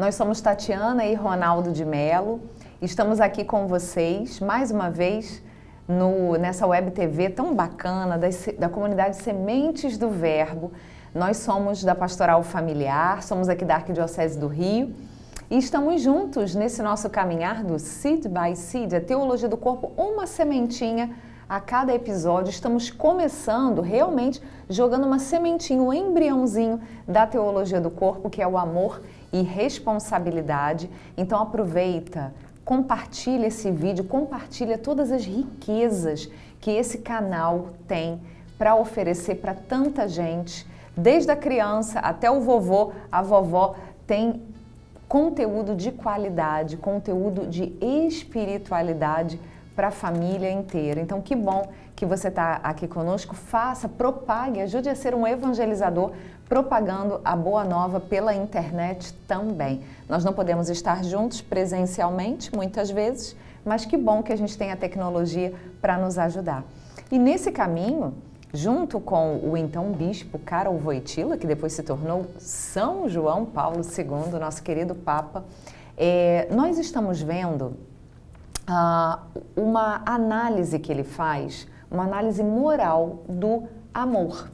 Nós somos Tatiana e Ronaldo de Mello. Estamos aqui com vocês, mais uma vez, nessa web TV tão bacana da comunidade Sementes do Verbo. Nós somos da Pastoral Familiar, somos aqui da Arquidiocese do Rio e estamos juntos nesse nosso caminhar do Seed by Seed, a Teologia do Corpo, uma sementinha a cada episódio. Estamos começando realmente jogando uma sementinha, um embriãozinho da Teologia do Corpo, que é o amor e responsabilidade. Então aproveita, compartilha esse vídeo, compartilha todas as riquezas que esse canal tem para oferecer para tanta gente. Desde a criança até o vovô, a vovó, tem conteúdo de qualidade, conteúdo de espiritualidade para a família inteira. Então, que bom que você está aqui conosco. Faça, propague, ajude a ser um evangelizador, propagando a boa nova pela internet também. Nós não podemos estar juntos presencialmente, muitas vezes, mas que bom que a gente tem a tecnologia para nos ajudar. E nesse caminho, junto com o então bispo Karol Wojtyła, que depois se tornou São João Paulo II, nosso querido Papa, nós estamos vendo uma análise que ele faz, uma análise moral do amor.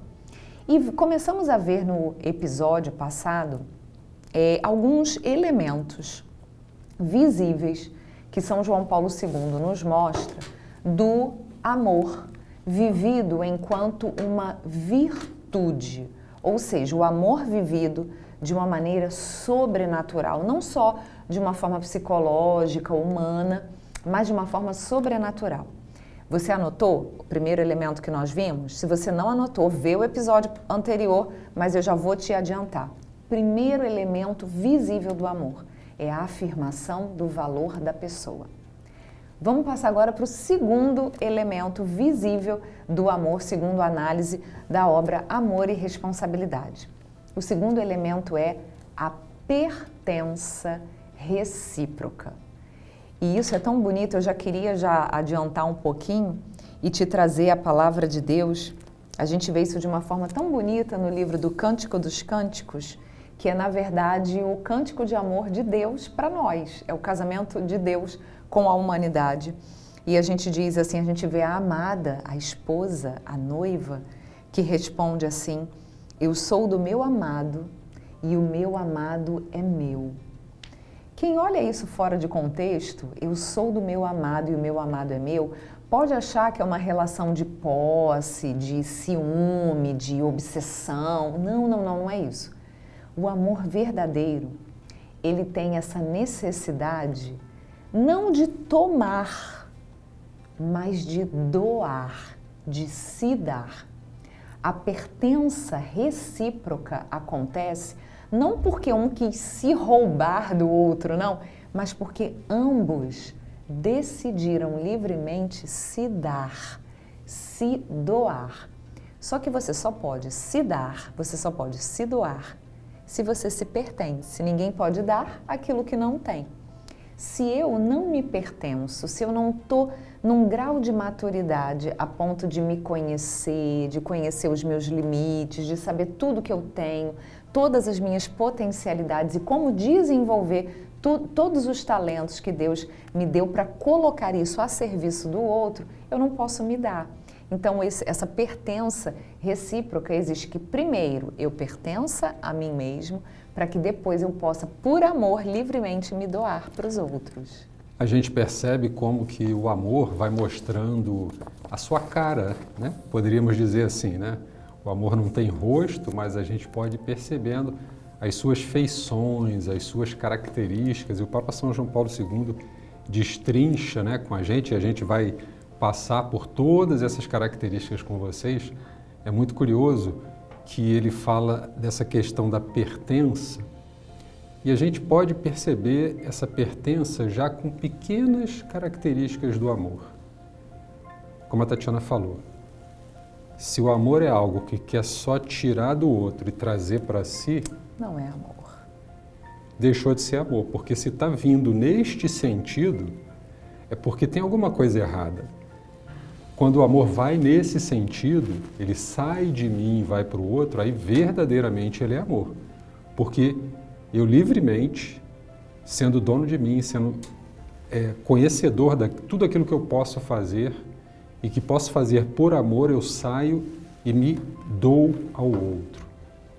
E começamos a ver no episódio passado alguns elementos visíveis que São João Paulo II nos mostra do amor vivido enquanto uma virtude, ou seja, o amor vivido de uma maneira sobrenatural, não só de uma forma psicológica, humana, mas de uma forma sobrenatural. Você anotou o primeiro elemento que nós vimos? Se você não anotou, vê o episódio anterior, mas eu já vou te adiantar. Primeiro elemento visível do amor é a afirmação do valor da pessoa. Vamos passar agora para o segundo elemento visível do amor, segundo a análise da obra Amor e Responsabilidade. O segundo elemento é a pertença recíproca. E isso é tão bonito, eu já queria adiantar um pouquinho e te trazer a palavra de Deus. A gente vê isso de uma forma tão bonita no livro do Cântico dos Cânticos, que é, na verdade, o cântico de amor de Deus para nós. É o casamento de Deus com a humanidade. E a gente diz assim, a gente vê a amada, a esposa, a noiva, que responde assim: eu sou do meu amado e o meu amado é meu. Quem olha isso fora de contexto, eu sou do meu amado e o meu amado é meu, pode achar que é uma relação de posse, de ciúme, de obsessão. Não é isso. O amor verdadeiro, ele tem essa necessidade não de tomar, mas de doar, de se dar. A pertença recíproca acontece não porque um quis se roubar do outro, não, mas porque ambos decidiram livremente se dar, se doar. Só que você só pode se dar, você só pode se doar se você se pertence. Ninguém pode dar aquilo que não tem. Se eu não me pertenço, se eu não estou num grau de maturidade a ponto de me conhecer, de conhecer os meus limites, de saber tudo que eu tenho, todas as minhas potencialidades e como desenvolver todos os talentos que Deus me deu para colocar isso a serviço do outro, eu não posso me dar. Então, essa pertença recíproca existe que primeiro eu pertença a mim mesmo, para que depois eu possa, por amor, livremente me doar para os outros. A gente percebe como que o amor vai mostrando a sua cara, né? Poderíamos dizer assim, né? O amor não tem rosto, mas a gente pode ir percebendo as suas feições, as suas características. E o Papa São João Paulo II destrincha, né, com a gente vai passar por todas essas características com vocês. É muito curioso que ele fala dessa questão da pertença e a gente pode perceber essa pertença já com pequenas características do amor. Como a Tatiana falou, se o amor é algo que quer só tirar do outro e trazer para si, não é amor. Deixou de ser amor, porque se está vindo neste sentido, é porque tem alguma coisa errada. Quando o amor vai nesse sentido, ele sai de mim e vai para o outro, aí verdadeiramente ele é amor. Porque eu livremente sendo dono de mim, sendo conhecedor de tudo aquilo que eu posso fazer e que posso fazer por amor, eu saio e me dou ao outro.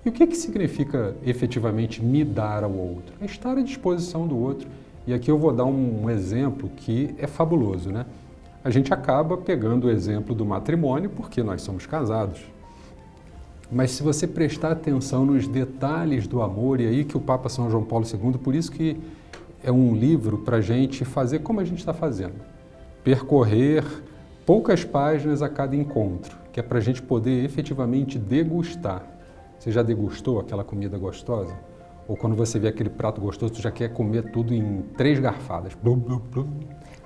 E o que significa efetivamente me dar ao outro? É estar à disposição do outro. E aqui eu vou dar um exemplo que é fabuloso, né? A gente acaba pegando o exemplo do matrimônio porque nós somos casados. Mas se você prestar atenção nos detalhes do amor, e aí que o Papa São João Paulo II, por isso que é um livro para a gente fazer como a gente está fazendo. Percorrer poucas páginas a cada encontro, que é para a gente poder efetivamente degustar. Você já degustou aquela comida gostosa? Ou quando você vê aquele prato gostoso, tu já quer comer tudo em 3 garfadas. Blum, blum, blum.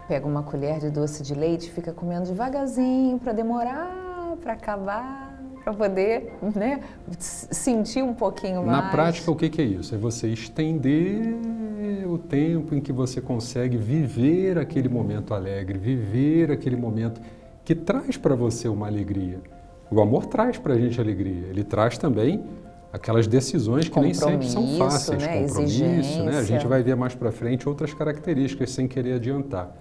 Pega uma colher de doce de leite e fica comendo devagarzinho para demorar, para acabar, para poder, né, sentir um pouquinho mais. Na prática, o que é isso? É você estender o tempo em que você consegue viver aquele momento alegre, viver aquele momento que traz para você uma alegria. O amor traz para a gente alegria, ele traz também aquelas decisões que nem sempre são fáceis, né? Compromisso, né? A gente vai ver mais para frente outras características sem querer adiantar.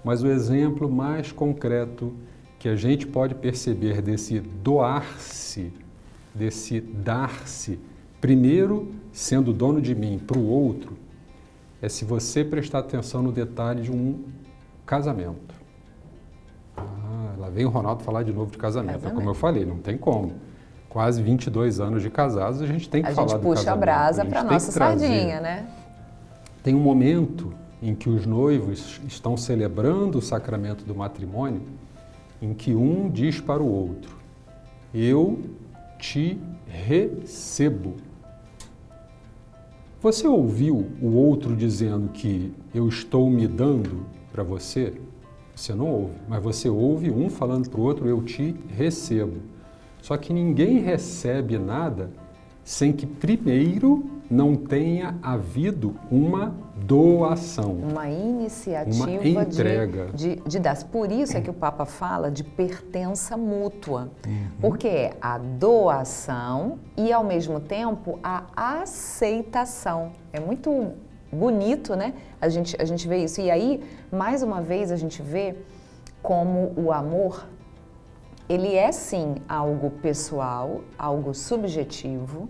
Mas o exemplo mais concreto que a gente pode perceber desse doar-se, desse dar-se, primeiro sendo dono de mim para o outro, é se você prestar atenção no detalhe de um casamento. Lá vem o Ronaldo falar de novo de casamento. É como eu falei, não tem como. Quase 22 anos de casados, a gente tem que falar do casamento. A gente puxa a brasa para a nossa sardinha, né? Tem um momento em que os noivos estão celebrando o sacramento do matrimônio, em que um diz para o outro, eu te recebo. Você ouviu o outro dizendo que eu estou me dando para você? Você não ouve, mas você ouve um falando para o outro, eu te recebo. Só que ninguém recebe nada sem que primeiro não tenha havido uma doação. Uma iniciativa, uma entrega. De dar. Por isso é que o Papa fala de pertença mútua. Porque é a doação e, ao mesmo tempo, a aceitação. É muito bonito, né? A gente vê isso. E aí, mais uma vez, a gente vê como o amor, ele é sim algo pessoal, algo subjetivo,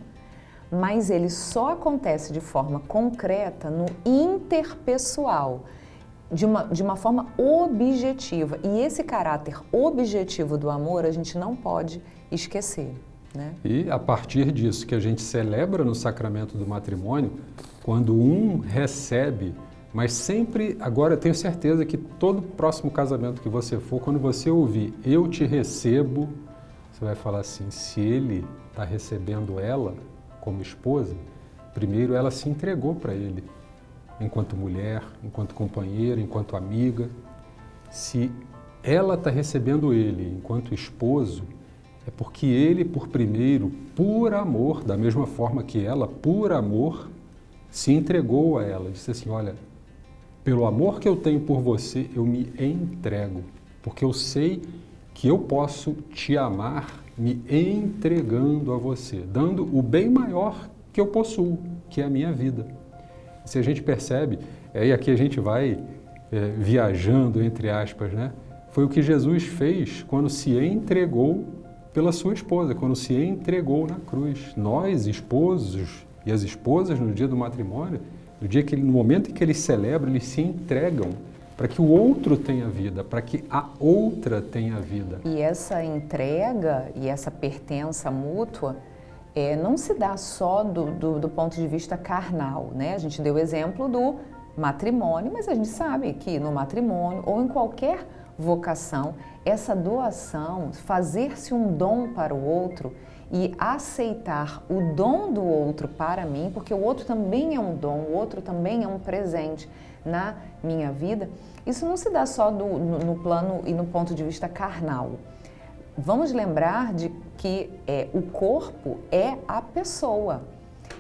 mas ele só acontece de forma concreta no interpessoal, de uma forma objetiva. E esse caráter objetivo do amor a gente não pode esquecer, né? E a partir disso que a gente celebra no sacramento do matrimônio, quando um recebe, mas sempre, agora eu tenho certeza que todo próximo casamento que você for, quando você ouvir eu te recebo, você vai falar assim, se ele está recebendo ela como esposa, primeiro ela se entregou para ele, enquanto mulher, enquanto companheira, enquanto amiga. Se ela está recebendo ele enquanto esposo, é porque ele, por primeiro, por amor, da mesma forma que ela, por amor, se entregou a ela. Disse assim, olha, pelo amor que eu tenho por você, eu me entrego, porque eu sei que eu posso te amar me entregando a você, dando o bem maior que eu possuo, que é a minha vida. Se a gente percebe, e aqui a gente vai viajando, entre aspas, né? Foi o que Jesus fez quando se entregou pela sua esposa, quando se entregou na cruz. Nós, esposos e as esposas, no dia do matrimônio, no momento em que eles celebram, eles se entregam para que o outro tenha vida, para que a outra tenha vida. E essa entrega e essa pertença mútua não se dá só do ponto de vista carnal, né? A gente deu o exemplo do matrimônio, mas a gente sabe que no matrimônio ou em qualquer vocação, essa doação, fazer-se um dom para o outro e aceitar o dom do outro para mim, porque o outro também é um dom, o outro também é um presente na minha vida, isso não se dá só no plano e no ponto de vista carnal. Vamos lembrar de que o corpo é a pessoa.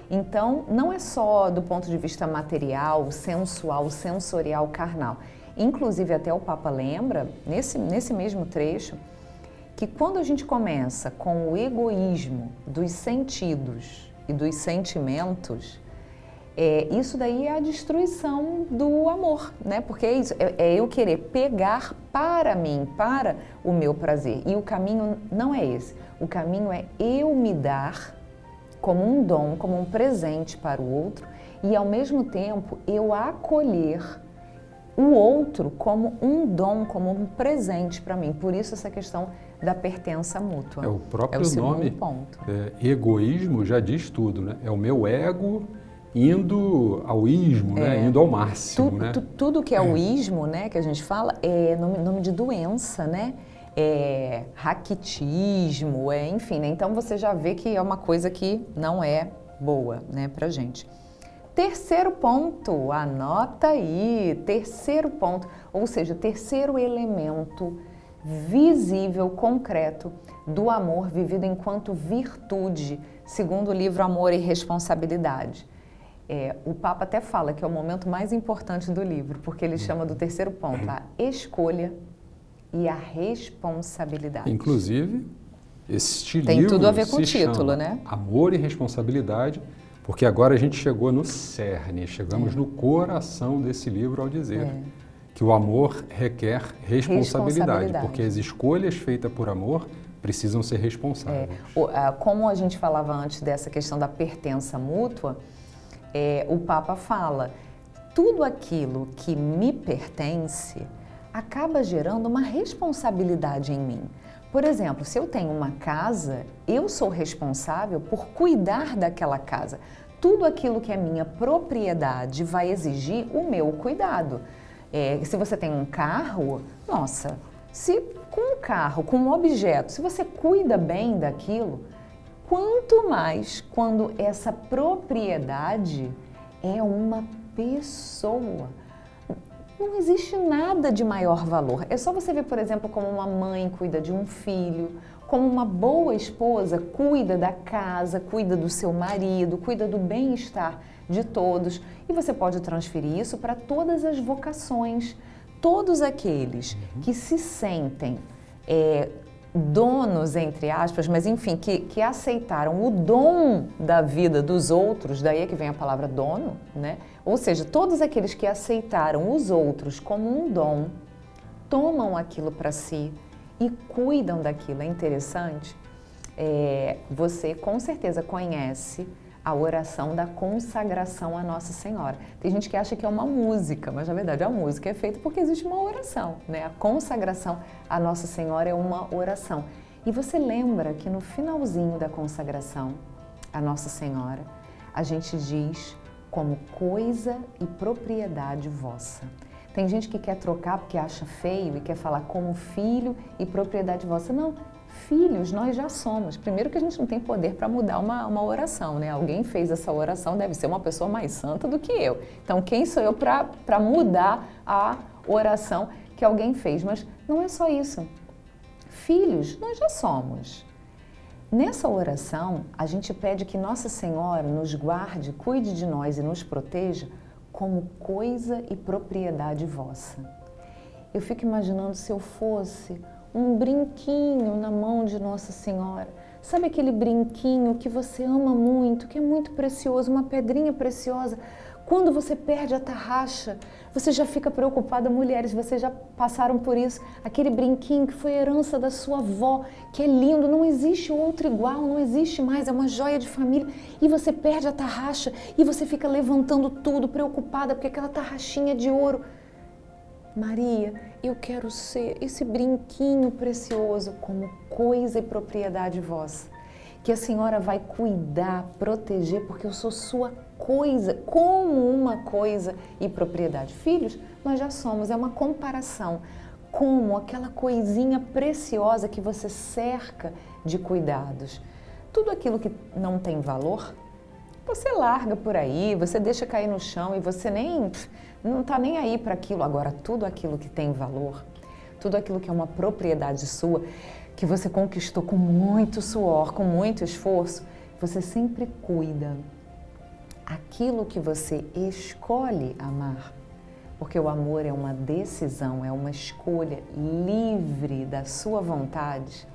Então, não é só do ponto de vista material, sensual, sensorial, carnal. Inclusive, até o Papa lembra, nesse mesmo trecho, que quando a gente começa com o egoísmo dos sentidos e dos sentimentos, Isso daí é a destruição do amor, né? Porque é isso, é eu querer pegar para mim, para o meu prazer. E o caminho não é esse. O caminho é eu me dar como um dom, como um presente para o outro e, ao mesmo tempo, eu acolher o outro como um dom, como um presente para mim. Por isso essa questão da pertença mútua. O próprio nome, ponto. Egoísmo já diz tudo, né? É o meu ego indo ao ismo, né? Indo ao máximo, né? Tudo que é o ismo, né, que a gente fala, é nome de doença, né? Raquitismo, enfim, né? Então você já vê que é uma coisa que não é boa, né, pra gente. Terceiro ponto, anota aí, terceiro ponto, ou seja, terceiro elemento visível, concreto do amor vivido enquanto virtude, segundo o livro Amor e Responsabilidade. O Papa até fala que é o momento mais importante do livro, porque ele chama do terceiro ponto, a escolha e a responsabilidade. Inclusive, este livro tem tudo a ver com o título, chama né? Amor e Responsabilidade, porque agora a gente chegou no cerne, chegamos no coração desse livro ao dizer que o amor requer responsabilidade, porque as escolhas feitas por amor precisam ser responsáveis. Como a gente falava antes dessa questão da pertença mútua, o Papa fala, tudo aquilo que me pertence acaba gerando uma responsabilidade em mim. Por exemplo, se eu tenho uma casa, eu sou responsável por cuidar daquela casa. Tudo aquilo que é minha propriedade vai exigir o meu cuidado. Se você tem um carro, nossa, se com um carro, com um objeto, se você cuida bem daquilo, quanto mais quando essa propriedade é uma pessoa. Não existe nada de maior valor. É só você ver, por exemplo, como uma mãe cuida de um filho, como uma boa esposa cuida da casa, cuida do seu marido, cuida do bem-estar de todos. E você pode transferir isso para todas as vocações. Todos aqueles que se sentem donos, entre aspas, mas enfim, que aceitaram o dom da vida dos outros, daí é que vem a palavra dono, né? Ou seja, todos aqueles que aceitaram os outros como um dom, tomam aquilo para si e cuidam daquilo. É interessante? Você com certeza conhece a oração da consagração à Nossa Senhora. Tem gente que acha que é uma música, mas na verdade a música é feita porque existe uma oração, né? A consagração à Nossa Senhora é uma oração. E você lembra que no finalzinho da consagração à Nossa Senhora, a gente diz como coisa e propriedade vossa. Tem gente que quer trocar porque acha feio e quer falar como filho e propriedade vossa. Não, filhos nós já somos. Primeiro que a gente não tem poder para mudar uma oração, né? Alguém fez essa oração, deve ser uma pessoa mais santa do que eu. Então quem sou eu para mudar a oração que alguém fez? Mas não é só isso. Filhos nós já somos. Nessa oração, a gente pede que Nossa Senhora nos guarde, cuide de nós e nos proteja como coisa e propriedade vossa. Eu fico imaginando se eu fosse um brinquinho na mão de Nossa Senhora. Sabe aquele brinquinho que você ama muito, que é muito precioso, uma pedrinha preciosa? Quando você perde a tarraxa, você já fica preocupada. Mulheres, vocês já passaram por isso. Aquele brinquinho que foi herança da sua avó, que é lindo, não existe outro igual, não existe mais, é uma joia de família. E você perde a tarraxa e você fica levantando tudo, preocupada, porque aquela tarraxinha de ouro. Maria, eu quero ser esse brinquinho precioso como coisa e propriedade vossa, que a Senhora vai cuidar, proteger, porque eu sou sua coisa, como uma coisa e propriedade. Filhos, nós já somos, é uma comparação, como aquela coisinha preciosa que você cerca de cuidados. Tudo aquilo que não tem valor, você larga por aí, você deixa cair no chão e você não está nem aí para aquilo. Agora, tudo aquilo que tem valor, tudo aquilo que é uma propriedade sua, que você conquistou com muito suor, com muito esforço, você sempre cuida. Aquilo que você escolhe amar, porque o amor é uma decisão, é uma escolha livre da sua vontade,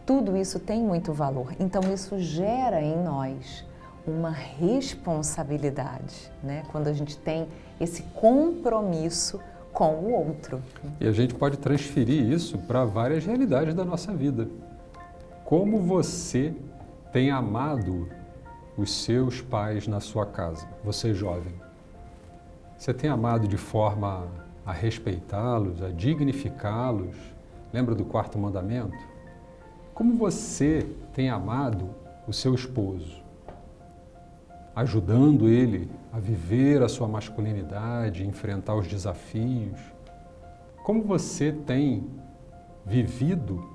tudo isso tem muito valor. Então isso gera em nós uma responsabilidade, né? Quando a gente tem esse compromisso com o outro. E a gente pode transferir isso para várias realidades da nossa vida. Como você tem amado os seus pais na sua casa, você jovem? Você tem amado de forma a respeitá-los, a dignificá-los? Lembra do 4º mandamento? Como você tem amado o seu esposo? Ajudando ele a viver a sua masculinidade, enfrentar os desafios? Como você tem vivido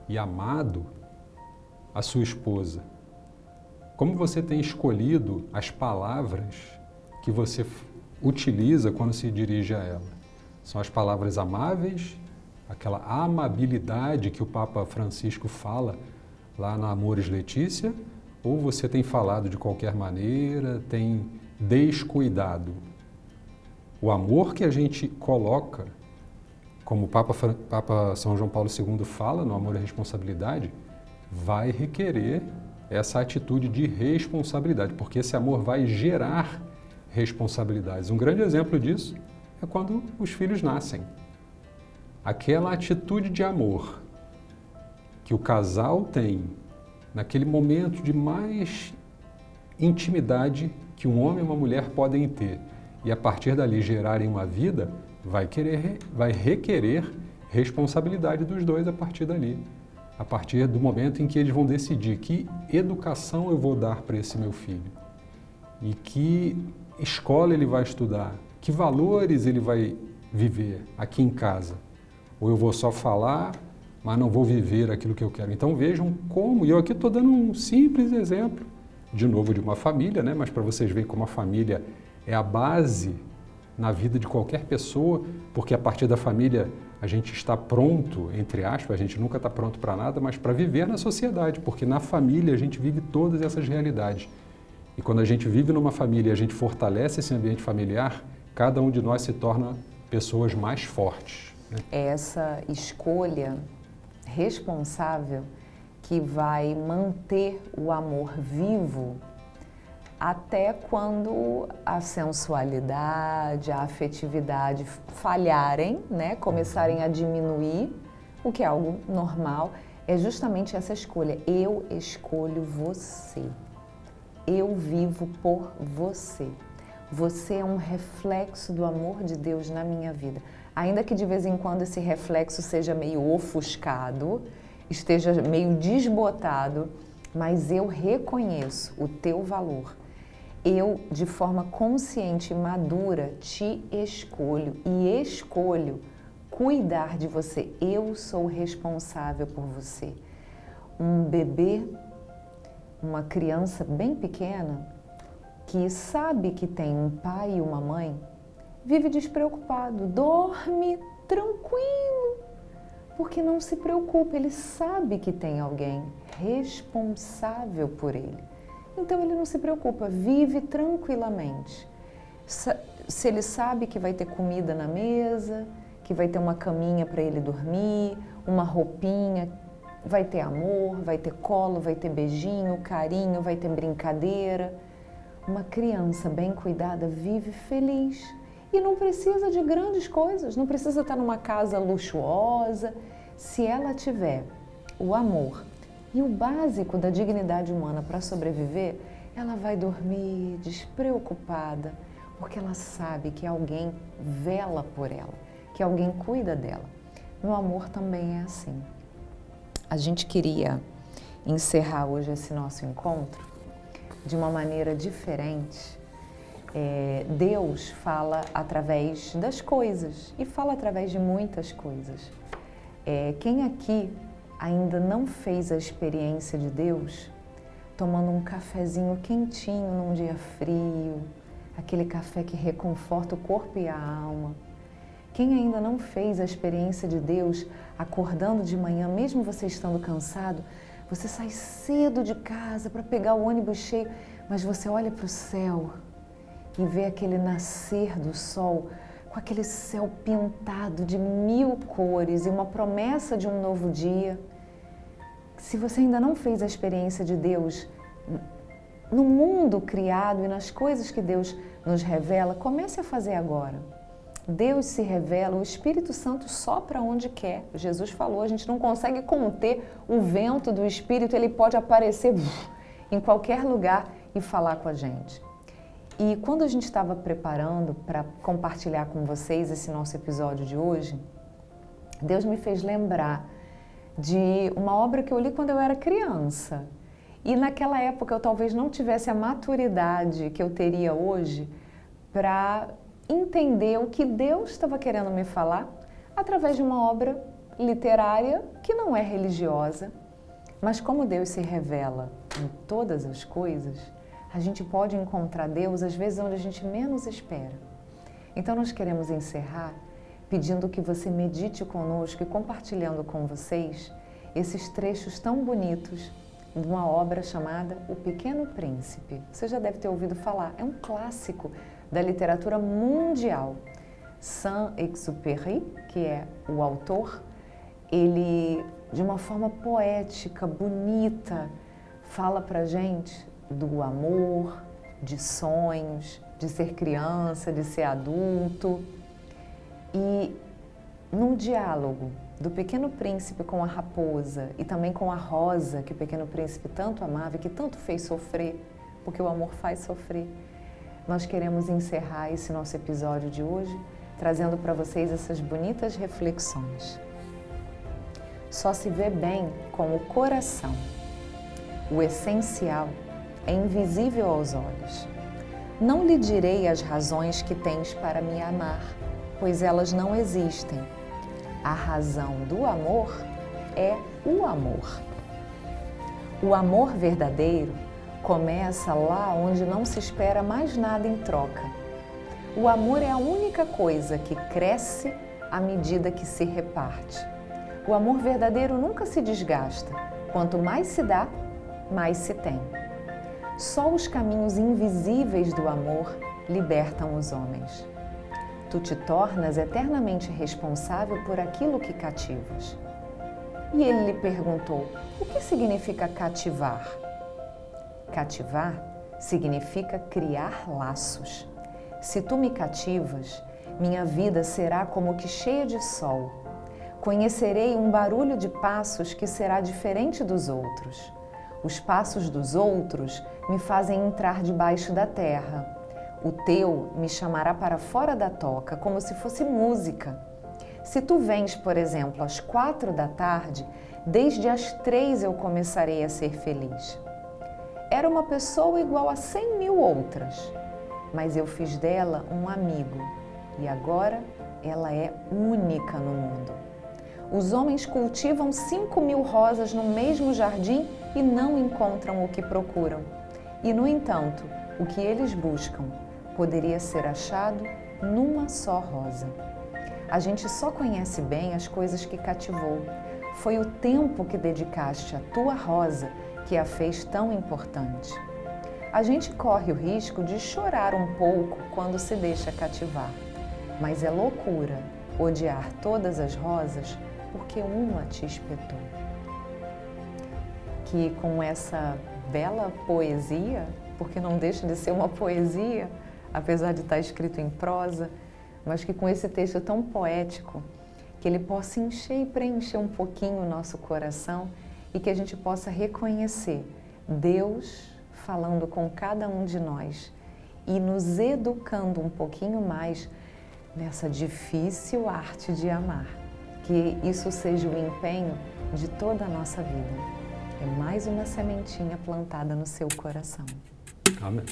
e amado a sua esposa? Como você tem escolhido as palavras que você utiliza quando se dirige a ela? São as palavras amáveis, aquela amabilidade que o Papa Francisco fala lá na Amoris Laetitia, ou você tem falado de qualquer maneira, tem descuidado? O amor que a gente coloca, como o Papa São João Paulo II fala no Amor e Responsabilidade, vai requerer essa atitude de responsabilidade, porque esse amor vai gerar responsabilidades. Um grande exemplo disso é quando os filhos nascem. Aquela atitude de amor que o casal tem naquele momento de mais intimidade que um homem e uma mulher podem ter, e a partir dali gerarem uma vida, vai requerer responsabilidade dos dois a partir dali. A partir do momento em que eles vão decidir que educação eu vou dar para esse meu filho, e que escola ele vai estudar, que valores ele vai viver aqui em casa. Ou eu vou só falar, mas não vou viver aquilo que eu quero. Então vejam como, e eu aqui estou dando um simples exemplo, de novo de uma família, né? Mas para vocês verem como a família é a base na vida de qualquer pessoa, porque a partir da família a gente está pronto, entre aspas, a gente nunca está pronto para nada, mas para viver na sociedade, porque na família a gente vive todas essas realidades. E quando a gente vive numa família e a gente fortalece esse ambiente familiar, cada um de nós se torna pessoas mais fortes, né? Essa escolha responsável que vai manter o amor vivo até quando a sensualidade, a afetividade falharem, né? Começarem a diminuir, o que é algo normal, é justamente essa escolha. Eu escolho você. Eu vivo por você. Você é um reflexo do amor de Deus na minha vida. Ainda que de vez em quando esse reflexo seja meio ofuscado, esteja meio desbotado, mas eu reconheço o teu valor. Eu, de forma consciente e madura, te escolho e escolho cuidar de você. Eu sou responsável por você. Um bebê, uma criança bem pequena, que sabe que tem um pai e uma mãe, vive despreocupado, dorme tranquilo, porque não se preocupa, ele sabe que tem alguém responsável por ele. Então ele não se preocupa, vive tranquilamente. Se ele sabe que vai ter comida na mesa, que vai ter uma caminha para ele dormir, uma roupinha, vai ter amor, vai ter colo, vai ter beijinho, carinho, vai ter brincadeira. Uma criança bem cuidada vive feliz e não precisa de grandes coisas, não precisa estar numa casa luxuosa. Se ela tiver o amor e o básico da dignidade humana para sobreviver, ela vai dormir despreocupada, porque ela sabe que alguém vela por ela, que alguém cuida dela. No amor também é assim. A gente queria encerrar hoje esse nosso encontro de uma maneira diferente. Deus fala através das coisas e fala através de muitas coisas. Quem aqui ainda não fez a experiência de Deus tomando um cafezinho quentinho num dia frio, aquele café que reconforta o corpo e a alma? Quem ainda não fez a experiência de Deus acordando de manhã, mesmo você estando cansado, você sai cedo de casa para pegar o ônibus cheio, mas você olha para o céu e vê aquele nascer do sol, com aquele céu pintado de 1000 cores e uma promessa de um novo dia. Se você ainda não fez a experiência de Deus no mundo criado e nas coisas que Deus nos revela, comece a fazer agora. Deus se revela, o Espírito Santo sopra onde quer. Jesus falou, a gente não consegue conter o vento do Espírito, ele pode aparecer em qualquer lugar e falar com a gente. E quando a gente estava preparando para compartilhar com vocês esse nosso episódio de hoje, Deus me fez lembrar de uma obra que eu li quando eu era criança. E naquela época eu talvez não tivesse a maturidade que eu teria hoje para entender o que Deus estava querendo me falar através de uma obra literária que não é religiosa. Mas como Deus se revela em todas as coisas, a gente pode encontrar Deus às vezes onde a gente menos espera. Então nós queremos encerrar pedindo que você medite conosco e compartilhando com vocês esses trechos tão bonitos de uma obra chamada O Pequeno Príncipe. Você já deve ter ouvido falar, é um clássico da literatura mundial. Saint-Exupéry, que é o autor, ele, de uma forma poética, bonita, fala pra gente do amor, de sonhos, de ser criança, de ser adulto. E num diálogo do Pequeno Príncipe com a raposa e também com a rosa, que o Pequeno Príncipe tanto amava e que tanto fez sofrer, porque o amor faz sofrer, nós queremos encerrar esse nosso episódio de hoje trazendo para vocês essas bonitas reflexões. Só se vê bem com o coração. O essencial é invisível aos olhos. Não lhe direi as razões que tens para me amar, pois elas não existem. A razão do amor é o amor. O amor verdadeiro começa lá onde não se espera mais nada em troca. O amor é a única coisa que cresce à medida que se reparte. O amor verdadeiro nunca se desgasta. Quanto mais se dá, mais se tem. Só os caminhos invisíveis do amor libertam os homens. Tu te tornas eternamente responsável por aquilo que cativas. E ele lhe perguntou, o que significa cativar? Cativar significa criar laços. Se tu me cativas, minha vida será como que cheia de sol. Conhecerei um barulho de passos que será diferente dos outros. Os passos dos outros me fazem entrar debaixo da terra. O teu me chamará para fora da toca, como se fosse música. Se tu vens, por exemplo, às 4 da tarde, desde as 3 eu começarei a ser feliz. Era uma pessoa igual a 100.000 outras, mas eu fiz dela um amigo e agora ela é única no mundo. Os homens cultivam 5.000 rosas no mesmo jardim e não encontram o que procuram. E, no entanto, o que eles buscam poderia ser achado numa só rosa. A gente só conhece bem as coisas que cativou. Foi o tempo que dedicaste à tua rosa que a fez tão importante. A gente corre o risco de chorar um pouco quando se deixa cativar, mas é loucura odiar todas as rosas porque uma te espetou. Que com essa bela poesia, porque não deixa de ser uma poesia, apesar de estar escrito em prosa, mas que com esse texto tão poético, que ele possa encher e preencher um pouquinho o nosso coração e que a gente possa reconhecer Deus falando com cada um de nós e nos educando um pouquinho mais nessa difícil arte de amar. Que isso seja o empenho de toda a nossa vida. É mais uma sementinha plantada no seu coração. Amém.